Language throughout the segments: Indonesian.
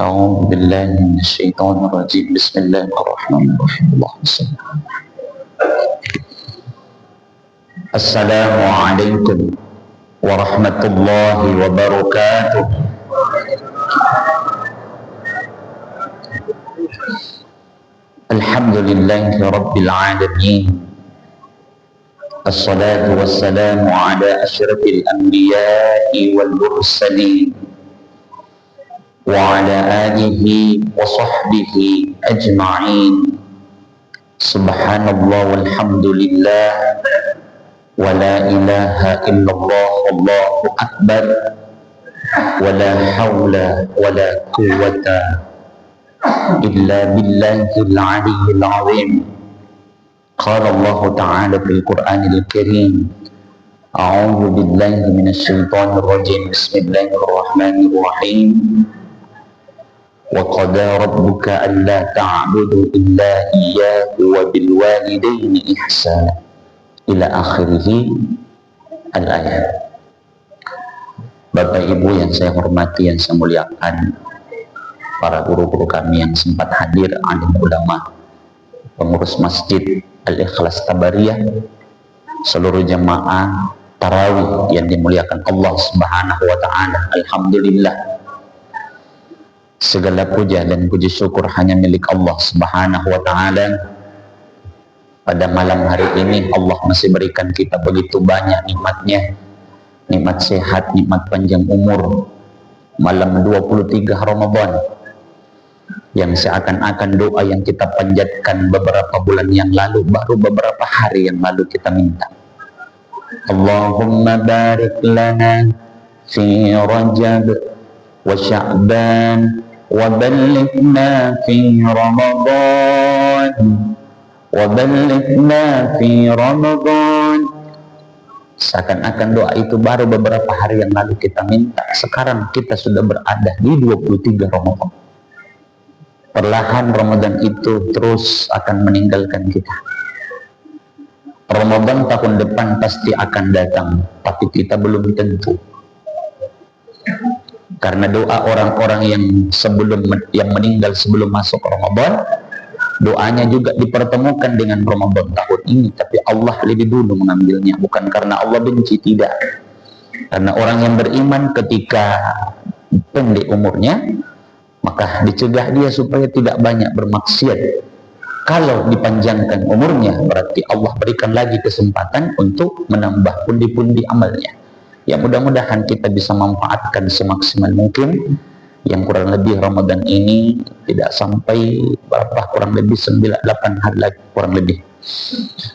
أعوذ بالله من الشيطان الرجيم. بسم الله الرحمن الرحيم. اللهم صل. السلام عليكم ورحمة الله وبركاته. الحمد لله رب العالمين. الصلاة والسلام على أشرف الأنبياء والمرسلين وعلى آله وصحبه أجمعين. سبحان الله والحمد لله ولا إله إلا الله والله أكبر ولا حول ولا قوة إلا بالله العلي العظيم. قال الله تعالى في القرآن الكريم: أعوذ بالله من الشيطان الرجيم. بسم الله الرحمن الرحيم. وقضى ربك ألا تعبدوا إلا إياه وبالوالدين إحسانا ila akhirih al-ayat. Bapak Ibu yang saya hormati, yang saya muliakan, para guru-guru kami yang sempat hadir, alim ulama, pengurus masjid Al-Ikhlas Tabariyah, seluruh jemaah tarawih yang dimuliakan Allah Subhanahu wa Ta'ala. Alhamdulillah, segala puja dan puji syukur hanya milik Allah Subhanahu wa Ta'ala. Pada malam hari ini Allah masih berikan kita begitu banyak nikmatnya, nikmat sehat, nikmat panjang umur. Malam 23 Ramadan yang seakan-akan doa yang kita panjatkan beberapa bulan yang lalu, baru beberapa hari yang lalu kita minta, Allahumma barik lana fi Rajab wa Sya'ban wa ballighna fi Ramadan wa ballighna fi Ramadan. Seakan-akan doa itu baru beberapa hari yang lalu kita minta. Sekarang kita sudah berada di 23 Ramadan. Perlahan Ramadan itu terus akan meninggalkan kita. Ramadan tahun depan pasti akan datang, tapi kita belum tentu. Karena doa orang-orang yang meninggal sebelum masuk Ramadan, doanya juga dipertemukan dengan Ramadan tahun ini, tapi Allah lebih dulu mengambilnya, bukan karena Allah benci, tidak. Karena orang yang beriman ketika pendek umurnya, maka dicegah dia supaya tidak banyak bermaksiat. Kalau dipanjangkan umurnya, berarti Allah berikan lagi kesempatan untuk menambah pundi-pundi amalnya. Ya, mudah-mudahan kita bisa manfaatkan semaksimal mungkin. Yang kurang lebih Ramadan ini tidak sampai berapa, kurang lebih 9-8 hari lagi kurang lebih.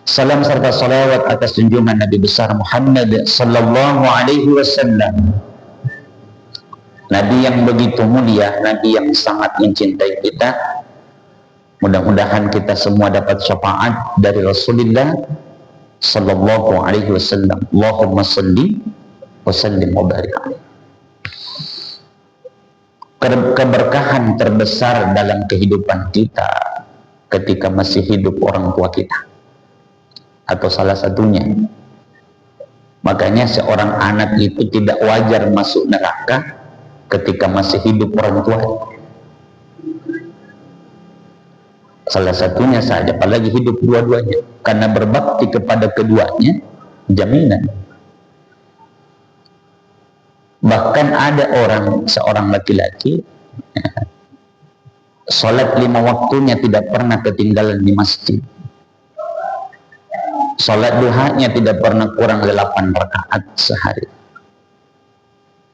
Salam serta salawat atas junjungan Nabi besar Muhammad sallallahu alaihi wasallam, Nabi yang begitu mulia, Nabi yang sangat mencintai kita. Mudah-mudahan kita semua dapat syafaat dari Rasulullah sallallahu alaihi wasallam. Allahumma salli wa sallim wa barik alaihi. Keberkahan terbesar dalam kehidupan kita ketika masih hidup orang tua kita, atau salah satunya. Makanya seorang anak itu tidak wajar masuk neraka ketika masih hidup orang tua. Salah satunya saja, apalagi hidup dua-duanya, karena berbakti kepada keduanya jaminan. Bahkan ada seorang laki-laki sholat 5 waktunya tidak pernah ketinggalan di masjid. Sholat duhanya tidak pernah kurang 8 rakaat sehari.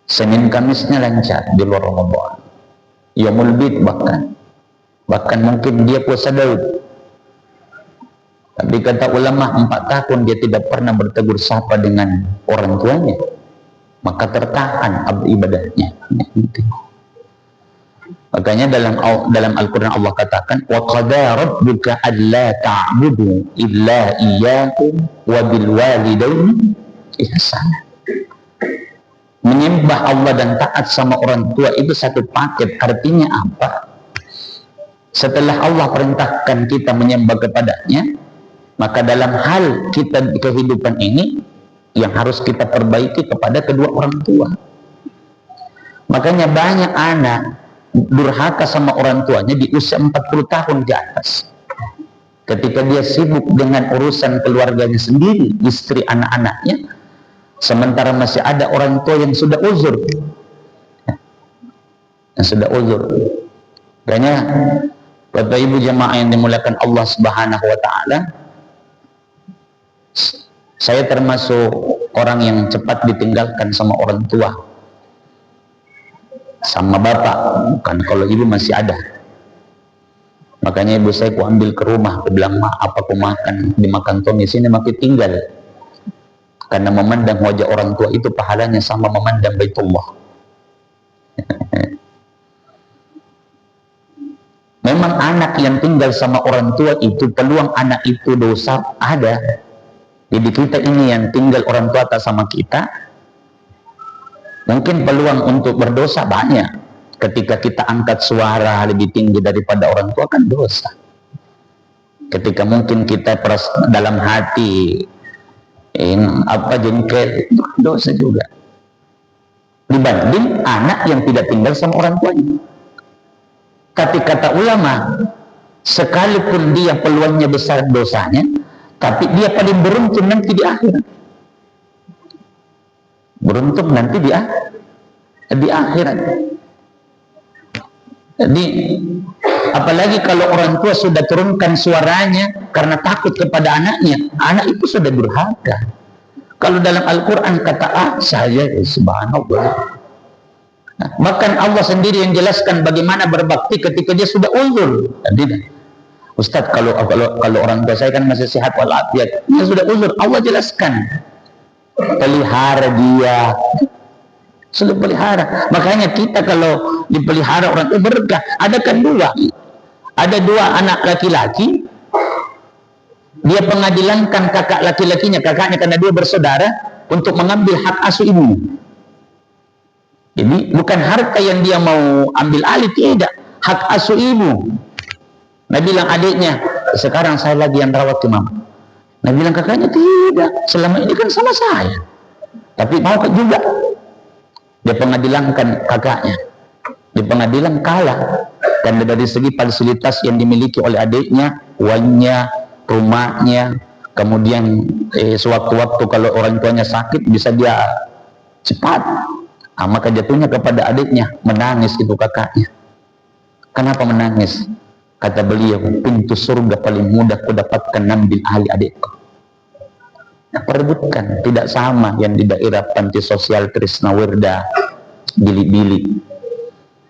Senin Kamisnya lancar di luar Ramadan. Yaumul Bid bahkan mungkin dia puasa Daud. Tapi kata ulama 4 tahun dia tidak pernah bertegur sapa dengan orang tuanya, maka tertahan ibadahnya. Makanya dalam Al-Quran Allah katakan, wa qada rabbuka alla ta'budu illa iyyahu wa bil walidaini ihsana. Menyembah Allah dan taat sama orang tua itu satu paket. Artinya apa? Setelah Allah perintahkan kita menyembah kepadanya, Maka dalam hal kita di kehidupan ini yang harus kita perbaiki kepada kedua orang tua. Makanya banyak anak durhaka sama orang tuanya di usia 40 tahun ke atas. Ketika dia sibuk dengan urusan keluarganya sendiri, istri, anak-anaknya, sementara masih ada orang tua yang sudah uzur. Makanya Bapak Ibu jemaah yang dimuliakan Allah Subhanahu wa taala, saya termasuk orang yang cepat ditinggalkan sama orang tua. Sama bapak, bukan, kalau ibu masih ada. Makanya ibu saya ku ambil ke rumah, aku bilang, "Ma, apa aku makan dimakan Tommy sini makin tinggal." Karena memandang wajah orang tua itu pahalanya sama memandang Baitullah. Memang anak yang tinggal sama orang tua itu, peluang anak itu dosa ada. Jadi kita ini yang tinggal orang tua tak sama kita, mungkin peluang untuk berdosa banyak. Ketika kita angkat suara lebih tinggi daripada orang tua kan dosa. Ketika mungkin kita dalam hati jengkel, dosa juga. Dibanding anak yang tidak tinggal sama orang tuanya. Tapi kata ulama, sekalipun dia peluangnya besar dosanya, tapi dia paling beruntung nanti di akhirat. Beruntung nanti di akhirat. Jadi apalagi kalau orang tua sudah turunkan suaranya karena takut kepada anaknya, anak itu sudah durhaka. Kalau dalam Al-Quran kata saya, subhanallah. Bahkan Allah sendiri yang jelaskan bagaimana berbakti ketika dia sudah uzur. Ustaz, kalau orang tua saya kan masih sehat walafiat, dia sudah uzur, Allah jelaskan, pelihara dia, sudah pelihara. Makanya kita kalau dipelihara orang itu berkah. Ada dua anak laki-laki, dia pengadilankan kakak laki-lakinya, kakaknya, karena dia bersaudara, untuk mengambil hak asuh ibunya. Jadi bukan harta yang dia mau ambil alih, tidak, hak asuh ibu. Nah bilang adiknya, sekarang saya lagi yang rawat ke mama. Nah bilang kakaknya, tidak, selama ini kan sama saya, tapi mau juga. Dia pengadilankan kakaknya, di pengadilan kalah. Dan dari segi fasilitas yang dimiliki oleh adiknya, uangnya, rumahnya, kemudian sewaktu-waktu kalau orang tuanya sakit bisa dia cepat. Maka jatuhnya kepada adiknya, menangis itu kakaknya. Kenapa menangis? Kata beliau, pintu surga paling mudah kudapatkan ambil alih adikku. Nah, perebutkan, tidak sama yang di daerah panti sosial Trisna Wirda, Bilik-Bilik.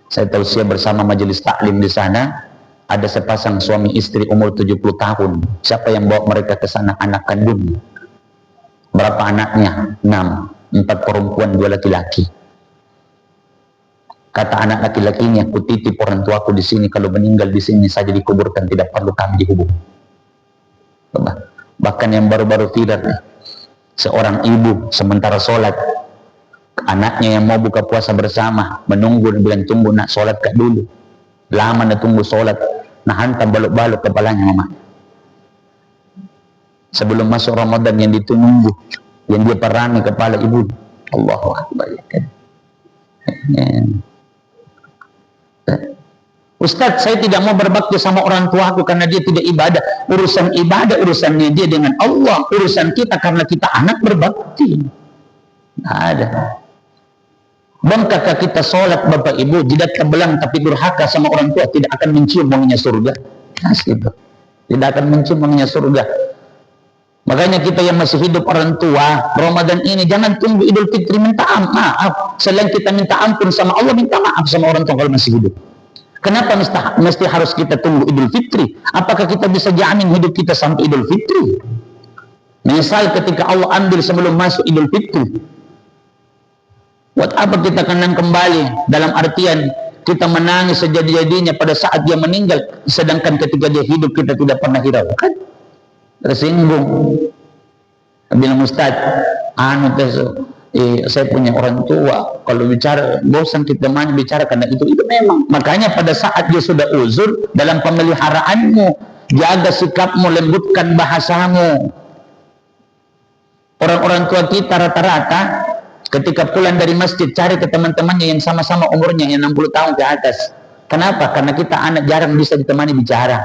Saya tahu saya bersama majelis taklim di sana, ada sepasang suami istri umur 70 tahun. Siapa yang bawa mereka ke sana? Anak kandung. Berapa anaknya? 6, 4 perempuan, 2 laki-laki. Kata anak laki-lakinya, aku titip orang tuaku di sini, kalau meninggal di sini saja dikuburkan, tidak perlu kami dihubung. Bahkan yang baru-baru viral, seorang ibu sementara sholat, anaknya yang mau buka puasa bersama, menunggu, bilang, tunggu nak, sholat kak dulu. Lama nak tunggu sholat, nah hantam balok-balok kepalanya mama. Sebelum masuk Ramadan yang ditunggu, yang dia perangi kepala ibu. Allahu Akbar. Ustaz, saya tidak mau berbakti sama orang tuaku karena dia tidak ibadah. Urusan ibadah, urusannya dia dengan Allah. Urusan kita karena kita anak berbakti. Tidak ada. Bang kakak kita sholat bapak ibu, jidat kebelang tapi durhaka sama orang tua, tidak akan mencium wanginya surga. Gitu. Tidak akan mencium wanginya surga. Makanya kita yang masih hidup orang tua, Ramadan ini jangan tunggu Idul Fitri minta maaf. Selain kita minta ampun sama Allah, minta maaf sama orang tua kalau masih hidup. Kenapa mesti harus kita tunggu Idul Fitri? Apakah kita bisa jamin hidup kita sampai Idul Fitri? Misal ketika Allah ambil sebelum masuk Idul Fitri, buat apa kita kenang kembali? Dalam artian kita menangis sejadi-jadinya pada saat dia meninggal, sedangkan ketika dia hidup kita tidak pernah hiraukan. Tersinggung. Bilang, Ustaz, saya punya orang tua, kalau bicara bosan kita bicara karena itu memang. Makanya pada saat dia sudah uzur dalam pemeliharaanmu, jaga sikapmu, lembutkan bahasamu. Orang-orang tua kita rata-rata ketika pulang dari masjid cari ke teman-temannya yang sama-sama umurnya, yang 60 tahun ke atas. Kenapa? Karena kita anak jarang bisa ditemani bicara.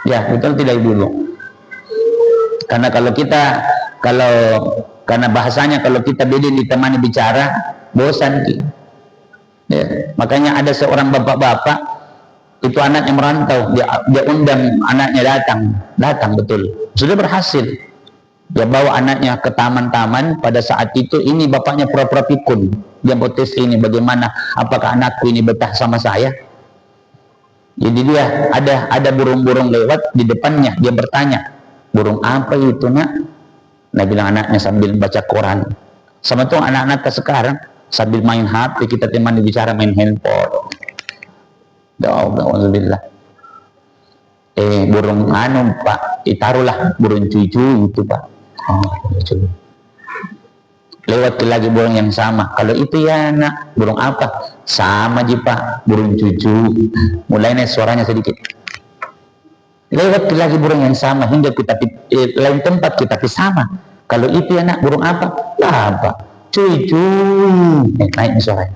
Ya, betul tidak Ibu? Karena karena bahasanya kalau kita beda ditemani bicara, bosan. Ya, makanya ada seorang bapak-bapak itu anaknya merantau, dia undang anaknya datang betul, sudah berhasil. Dia bawa anaknya ke taman-taman. Pada saat itu ini bapaknya pura-pura pikun, dia mau tes ini bagaimana, apakah anakku ini betah sama saya. Jadi dia ada burung-burung lewat di depannya, dia bertanya, burung apa itu nak? Nah bilang anaknya sambil baca Quran. Sama tuh anak-anak sekarang sambil main HP, kita temani bicara main handphone. Alhamdulillah. Burung Pak, ditaruhlah burung cucu itu Pak. Lewat lagi burung yang sama. Kalau itu ya nak, burung apa? Sama aja Pak, burung cucu. Mulainya suaranya sedikit. Lewat lagi burung yang sama hingga kita lain tempat kita sama. Kalau itu ya nak, burung apa? Lah apa? Cucu. Naik suaranya.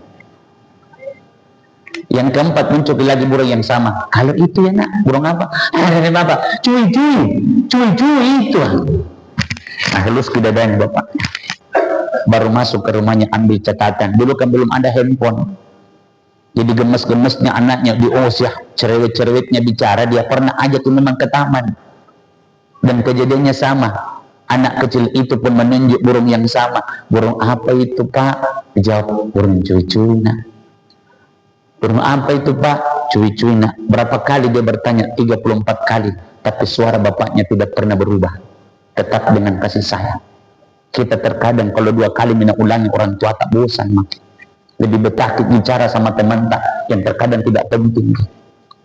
Yang keempat muncul lagi burung yang sama. Kalau itu ya nak, burung apa? Apa? Cucu itu. Nah, halus ke dadanya bapak. Baru masuk ke rumahnya ambil catatan. Dulu kan belum ada handphone. Jadi gemes-gemesnya anaknya diusir, cerewet-cerewetnya bicara. Dia pernah ajak memang ke taman. Dan kejadiannya sama. Anak kecil itu pun menunjuk burung yang sama. Burung apa itu Pak? Jawab, burung cucuina. Burung apa itu Pak? Cucuina. Berapa kali dia bertanya? 34 kali. Tapi suara bapaknya tidak pernah berubah. Tetap dengan kasih sayang. Kita terkadang kalau 2 kali ulangi orang tua tak bosan makin. Lebih betah bicara sama teman yang terkadang tidak penting.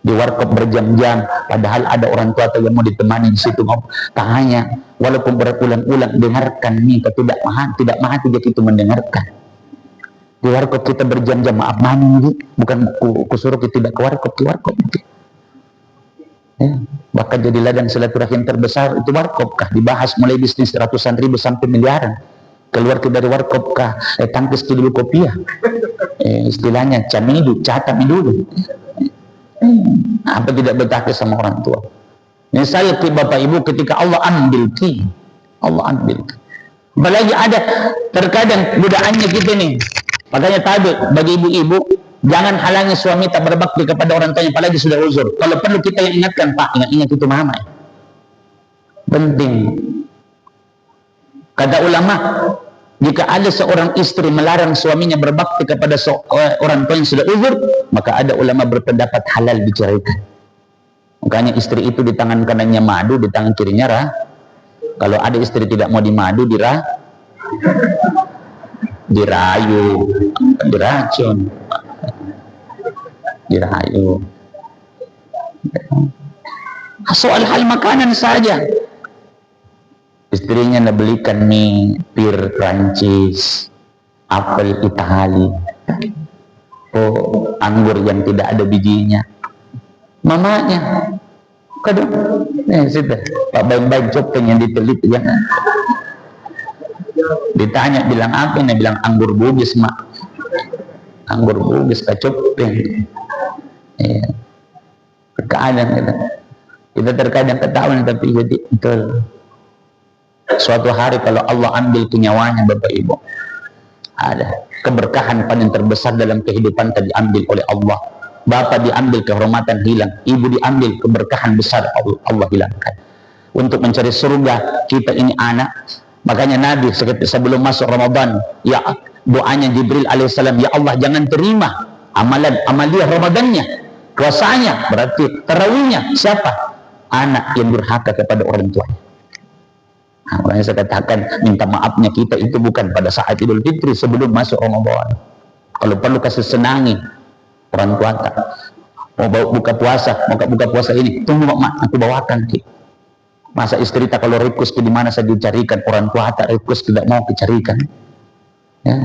Di warkop berjam-jam, padahal ada orang tua yang mau ditemani di situ. Tanya, walaupun berulang-ulang dengarkan nih, tidak mahati dia itu mendengarkan. Di warkop kita berjam-jam, maaf mandi, bukan kusuruh kita tidak ke warkop. Ya, bahkan jadi ladang silaturahim terbesar itu warkop kah, dibahas mulai bisnis ratusan ribu sampai miliaran. Keluar dari warkop kah, tangkis dulu kopiah, istilahnya camidu, catat dulu. Apa tidak betah sama orang tua? Ini saya ke bapak ibu ketika Allah ambil. Apalagi ada terkadang budaannya kita nih. Makanya tadi bagi ibu-ibu, jangan halangi suami tak berbakti kepada orang tuanya, apalagi sudah uzur. Kalau perlu kita yang ingatkan, Pak, ingat itu mama. Penting. Kata ulama, jika ada seorang istri melarang suaminya berbakti kepada orang tua yang sudah uzur, maka ada ulama berpendapat halal diceraikan. Makanya istri itu di tangan kanannya madu, di tangan kirinya kalau ada istri tidak mau dimadu, dirayu, diracun, dirayu. Soal hal makanan saja, istrinya belikan mie pir Prancis, apel Itali, anggur yang tidak ada bijinya. Mamanya, kadang, sudah, Pak baik-baik copeng yang ditelit jangan. Ditanya bilang apa? Dia bilang anggur bugis mak. Anggur bugis kacopeng. Ya. Terkadang kita terkadang ketahuan tapi jadi betul. Suatu hari kalau Allah ambil nyawanya Bapak Ibu, ada keberkahan paling terbesar dalam kehidupan tadi diambil oleh Allah. Bapak diambil, kehormatan hilang. Ibu diambil, keberkahan besar Allah hilangkan. Untuk mencari surga kita ini anak. Makanya Nabi sebelum masuk Ramadan, ya doanya Jibril alaihissalam, ya Allah jangan terima amaliyah Ramadannya, puasanya, berarti tarawihnya. Siapa? Anak yang durhaka kepada orang tuanya. Nah, makanya saya katakan minta maafnya kita itu bukan pada saat Idul Fitri sebelum masuk Ramadan. Kalau perlu kasih senangi orang tua tak. Mau buka puasa ini, tunggu mak, aku bawakan ki. Masa istri tak kalau request di mana saya dicarikan, orang tua tak request tidak mau dicarikan. Ya.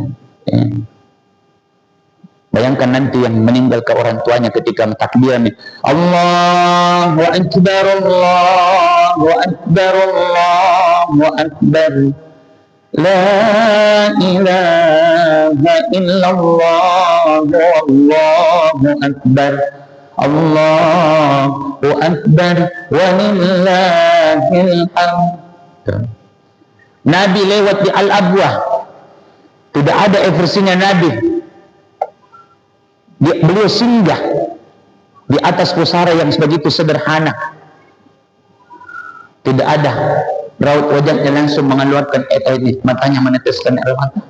Bayangkan nanti yang meninggal ke orang tuanya ketika takbiran, Allahu Akbar, Allahu Akbar, Allahu Akbar, La ilaha illallah, Allahu Akbar, Allahu Akbar, walillahil hamd. Nabi lewat di Al-Abwah, tidak ada versinya Nabi. Beliau singgah di atas pusara yang sebegitu sederhana. Tidak ada raut wajahnya langsung mengeluarkan air, matanya meneteskan air mata.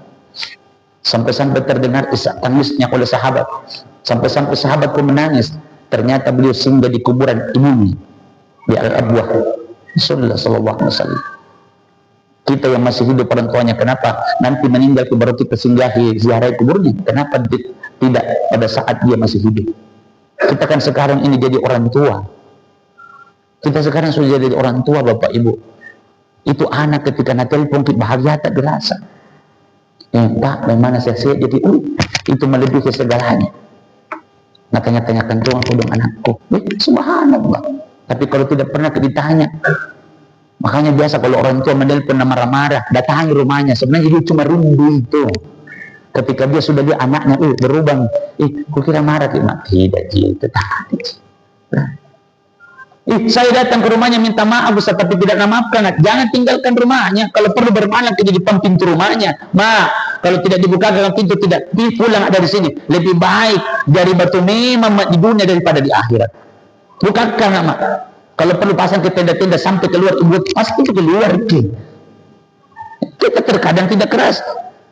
Sampai-sampai terdengar isak tangisnya oleh sahabat. Sampai-sampai sahabat pun menangis. Ternyata beliau singgah di kuburan ibunya di Al-Abwah. Sallallahu alaihi wasallam. Kita yang masih hidup orang tuanya, kenapa nanti meninggal baru kita singgahi ziarah kuburnya? Kenapa tidak pada saat dia masih hidup? Kita kan sekarang ini jadi orang tua. Kita sekarang sudah jadi orang tua, Bapak Ibu. Itu anak ketika nak telepon kita bahagia tak dirasa. Pak, bagaimana saya jadi itu melebihi segalanya. Nak tanya-tanyakan tuh aku dong anakku. Subhanallah. Tapi kalau tidak pernah ditanya. Makanya biasa kalau orang tua menelpon marah-marah, datangi rumahnya. Sebenarnya dia cuma rindu itu. Ketika dia sudah dia anaknya, berubah. Kukira marah, tidak, saya datang ke rumahnya minta maaf, Ustaz, tapi tidak memaafkan. Jangan tinggalkan rumahnya. Kalau perlu bermalam ke di depan pintu rumahnya. Kalau tidak dibuka dalam pintu, tidak pulang dari sini. Lebih baik dari batu memang di dunia daripada di akhirat. Bukankah nama? Kalau perlu pasang ke tenda-tenda sampai keluar, ibu pasti keluar. Kita terkadang tidak keras.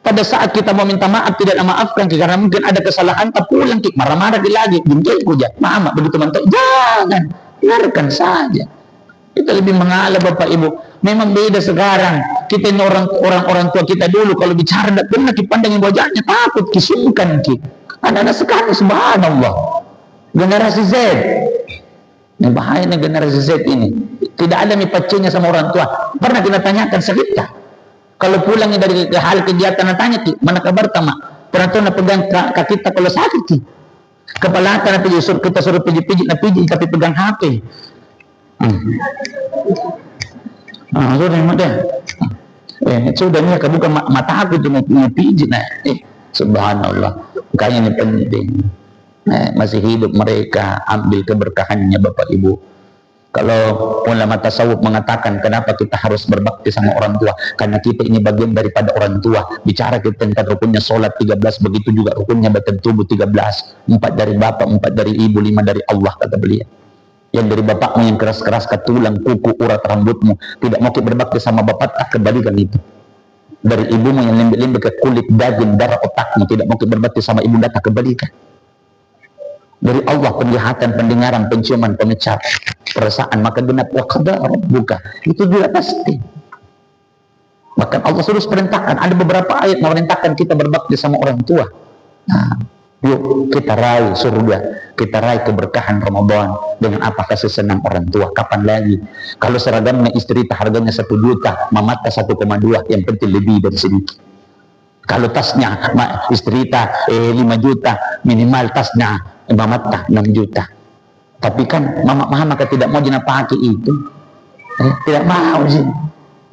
Pada saat kita mau minta maaf tidak memaafkan karena mungkin ada kesalahan, tak pulang marah-marah lagi, jengkel kuja. Maaf, begitu mantuk. Jangan, biarkan saja. Kita lebih mengalah, Bapak Ibu. Memang beda sekarang. Kita ini orang tua kita dulu kalau bicara tidak pernah dipandangin wajahnya, takut, kisungkan. Anak-anak sekarang subhanallah. Generasi Z. Ini bahayanya generasi Z ini. Tidak ada mipacenya sama orang tua. Pernah kita tanyakan sakit kah? Kalau pulangnya dari hal kegiatan, tanya mana kabar tamak? Pernah tuh pegang kaki kita kalau sakit kepala kita suruh pijit-pijit, tapi pegang HP. Sudah mata. Sudah ni bukan mata aku tu mau pijit subhanallah. Kayaknya ini penting. Masih hidup mereka, ambil keberkahannya Bapak Ibu. Kalau ulama tasawuf mengatakan kenapa kita harus berbakti sama orang tua, karena kita ini bagian daripada orang tua. Bicara kita tentang rukunnya sholat 13, begitu juga rukunnya badan tubuh 13. 4 dari bapak, 4 dari ibu, 5 dari Allah, kata beliau. Yang dari bapakmu yang keras-keras ke tulang, kuku, urat rambutmu, tidak mau berbakti sama bapak, tak kembalikan itu. Dari ibumu yang lembek-lembek ke kulit, daging, darah otakmu, tidak mau berbakti sama ibu, tak kembalikan. Dari Allah penglihatan, pendengaran, penciuman, pengecap, perasaan, maka genap wa qada rabbuka. Itu juga pasti. Bahkan Allah sudah perintahkan, ada beberapa ayat memerintahkan kita berbakti sama orang tua. Yuk kita raih surga, kita raih keberkahan Ramadan dengan apa kasih senang orang tua. Kapan lagi? Kalau seragamnya istri harganya 1 juta, mamata 1,2, yang penting lebih dari sedikit. Kalau tasnya istri 5 juta, minimal tasnya mamata 6 juta. Tapi kan mama maka tidak mau jina pakai itu. Tidak mau sih.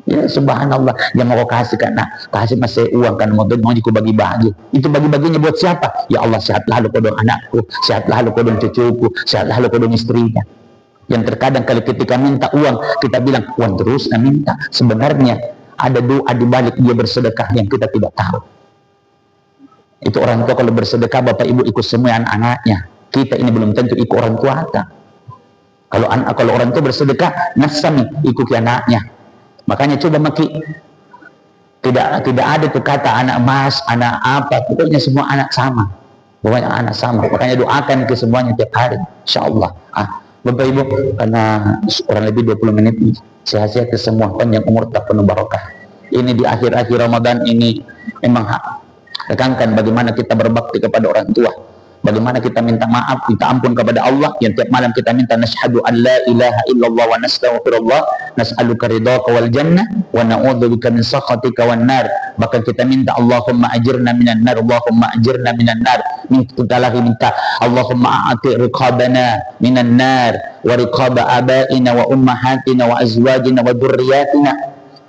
Ya subhanallah, yang mau kasih kan, kasih masih uang kan, mau aku bagi-bagi. Itu bagi-baginya buat siapa? Ya Allah, sehatlah lu kodong anakku, sehatlah lu kodong cucuku, sehatlah lu kodong istrinya. Yang terkadang kalau ketika minta uang, kita bilang uang terus minta. Sebenarnya ada doa di balik dia bersedekah yang kita tidak tahu. Itu orang tua kalau bersedekah, Bapak Ibu ikut semua anak-anaknya. Kita ini belum tentu ikut orang tua kita. Kalau orang tua bersedekah, nasami ikut anaknya. Makanya coba maki tidak ada tuh kata anak mas, anak apa, pokoknya semua anak sama. Pokoknya anak sama. Makanya doakan ke semuanya tiap hari, insyaallah. Bapak Ibu, karena kurang lebih 20 menit nih, sehat-sehat ke semua, panjang umur tak penuh barokah. Ini di akhir-akhir Ramadan ini memang tekankan bagaimana kita berbakti kepada orang tua. Bagaimana kita minta maaf, minta ampun kepada Allah. Yang tiap malam kita minta nashhadu an la ilaha illallah wa nastaghfirullah, nas'aluka ridhaka wal jannah wa na'udzubika min sakhatika wan nar. Bahkan kita minta Allahumma ajirna minan nar, Allahumma ajirna minan nar. kita lagi minta Allahumma a'ti riqabana minan nar wa riqaba abaina wa ummahatina wa azwajina wa dzurriyyatina.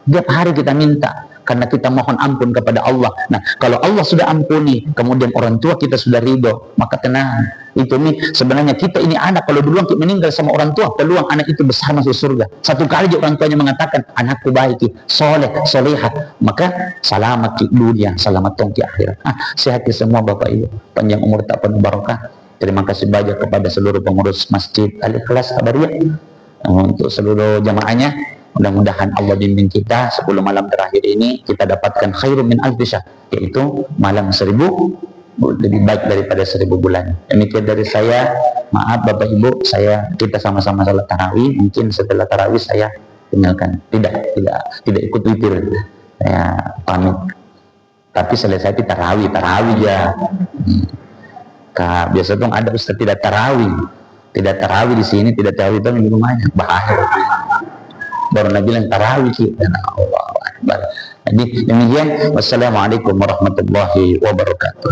Tiap hari kita minta karena kita mohon ampun kepada Allah. Nah, kalau Allah sudah ampuni, kemudian orang tua kita sudah ridho, maka tenang. Itu nih sebenarnya kita ini anak, kalau duluan kita meninggal sama orang tua, peluang anak itu besar masuk surga. Satu kali orang tuanya mengatakan, anakku baik, soleh, solehat, maka selamat di dunia, selamat di akhirat. Sehat semua Bapak Ibu, panjang umur tak penuh barokah. Terima kasih banyak kepada seluruh pengurus Masjid Al-Ikhlas Kabariyah, untuk seluruh jamaahnya. Mudah-mudahan Allah bimbing kita 10 malam terakhir ini kita dapatkan khairun min alfi syahr, yaitu malam 1000 lebih baik daripada 1000 bulan. Demikian dari saya. Maaf Bapak Ibu, kita sama-sama salat tarawih. Mungkin setelah tarawih saya tinggalkan. Tidak ikut witir. Saya pamit. Tapi selesai tarawih ya. Biasa tuh ada ustaz tidak tarawih di sini, tidak tarawih itu di rumahnya. Bahaya. Baru Nabi bilang tarawih kita. Allah Akbar. Jadi demikian. Wassalamualaikum warahmatullahi wabarakatuh.